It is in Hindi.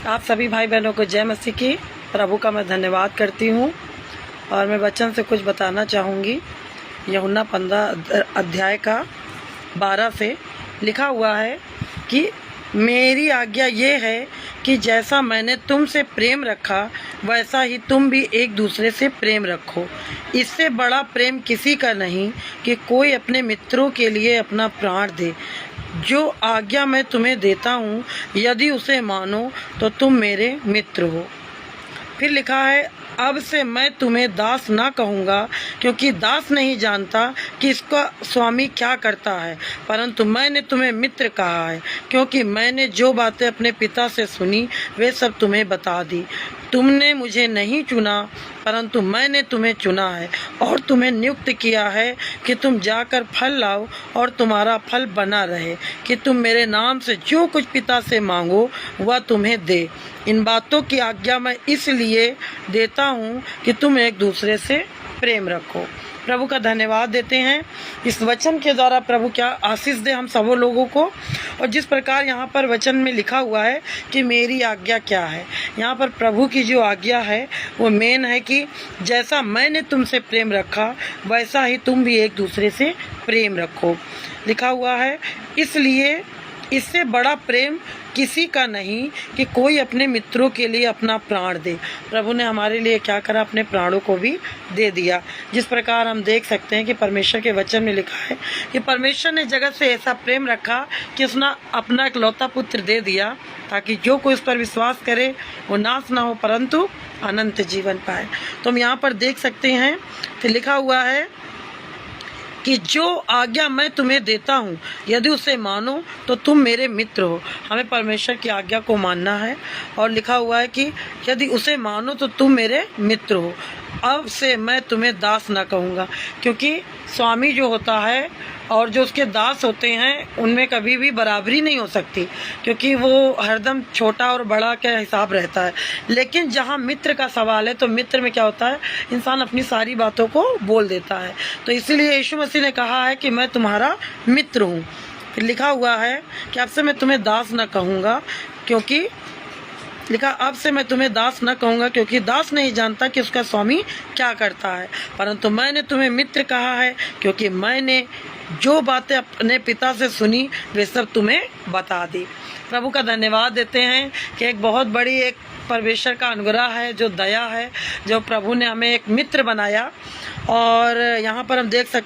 आप सभी भाई बहनों को जय मसीह की। प्रभु का मैं धन्यवाद करती हूँ और मैं वचन से कुछ बताना चाहूँगी। यूहन्ना 15 अध्याय का 12 से लिखा हुआ है कि मेरी आज्ञा ये है कि जैसा मैंने तुमसे प्रेम रखा वैसा ही तुम भी एक दूसरे से प्रेम रखो। इससे बड़ा प्रेम किसी का नहीं कि कोई अपने मित्रों के लिए अपना प्राण दे। जो आज्ञा मैं तुम्हें देता हूँ, यदि उसे मानो तो तुम मेरे मित्र हो। फिर लिखा है, अब से मैं तुम्हें दास ना कहूँगा, क्योंकि दास नहीं जानता कि इसका स्वामी क्या करता है, परंतु मैंने तुम्हें मित्र कहा है, क्योंकि मैंने जो बातें अपने पिता से सुनी वे सब तुम्हें बता दी। तुमने मुझे नहीं चुना, परंतु मैंने तुम्हें चुना है और तुम्हें नियुक्त किया है कि तुम जाकर फल लाओ और तुम्हारा फल बना रहे, कि तुम मेरे नाम से जो कुछ पिता से मांगो वह तुम्हें दे। इन बातों की आज्ञा मैं इसलिए देता हूँ कि तुम एक दूसरे से प्रेम रखो। प्रभु का धन्यवाद देते हैं। इस वचन के द्वारा प्रभु क्या आशीष दे हम सब लोगों को। और जिस प्रकार यहाँ पर वचन में लिखा हुआ है कि मेरी आज्ञा क्या है, यहाँ पर प्रभु की जो आज्ञा है वो मेन है कि जैसा मैंने तुमसे प्रेम रखा वैसा ही तुम भी एक दूसरे से प्रेम रखो। लिखा हुआ है, इसलिए इससे बड़ा प्रेम किसी का नहीं कि कोई अपने मित्रों के लिए अपना प्राण दे। प्रभु ने हमारे लिए क्या करा, अपने प्राणों को भी दे दिया। जिस प्रकार हम देख सकते हैं कि परमेश्वर के वचन में लिखा है कि परमेश्वर ने जगत से ऐसा प्रेम रखा कि उसने अपना इकलौता पुत्र दे दिया, ताकि जो कोई उस पर विश्वास करे वो नाश ना हो परंतु अनंत जीवन पाए। तो हम यहाँ पर देख सकते हैं कि लिखा हुआ है कि जो आज्ञा मैं तुम्हें देता हूँ, यदि उसे मानो तो तुम मेरे मित्र हो। हमें परमेश्वर की आज्ञा को मानना है और लिखा हुआ है कि यदि उसे मानो तो तुम मेरे मित्र हो। अब से मैं तुम्हें दास ना कहूँगा, क्योंकि स्वामी जो होता है और जो उसके दास होते हैं उनमें कभी भी बराबरी नहीं हो सकती, क्योंकि वो हरदम छोटा और बड़ा का हिसाब रहता है। लेकिन जहाँ मित्र का सवाल है तो मित्र में क्या होता है, इंसान अपनी सारी बातों को बोल देता है। तो इसीलिए यीशु मसीह ने कहा है कि मैं तुम्हारा मित्र हूँ। फिर लिखा हुआ है कि अब से मैं तुम्हें दास न कहूँगा, क्योंकि लिखा अब से मैं तुम्हें दास न कहूँगा, क्योंकि दास नहीं जानता कि उसका स्वामी क्या करता है, परंतु मैंने तुम्हें मित्र कहा है, क्योंकि मैंने जो बातें अपने पिता से सुनी वे सब तुम्हें बता दी। प्रभु का धन्यवाद देते हैं कि एक बहुत बड़ी एक परमेश्वर का अनुग्रह है, जो दया है, जो प्रभु ने हमें एक मित्र बनाया। और यहाँ पर हम देख सकते